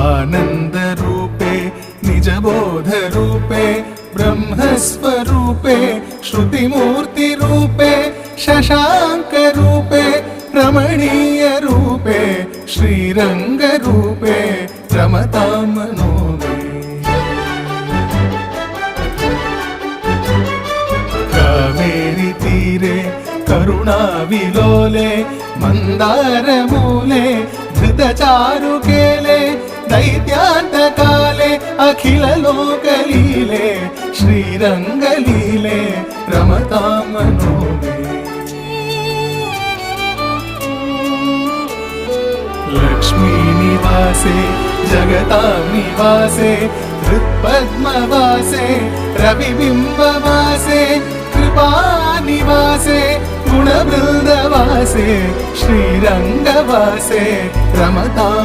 आनन्दरूपे निजबोधरूपे ब्रह्मस्वरूपे श्रुतिमूर्तिरूपे शशाङ्करूपे रमणीयरूपे श्रीरङ्गरूपे रमतां मनो मे। कावेरी तीरे करुणाविलोले मन्दारमूले धृतचारुकेले दैत्यान्तकाले अखिललोकलीले श्रीरङ्गलीले रमतां मनो मे। लक्ष्मीनिवासे जगतां निवासे हृत्पद्मवासे रविबिम्बवासे कृपानिवासे गुणवृन्दवासे श्रीरङ्गवासे रमतां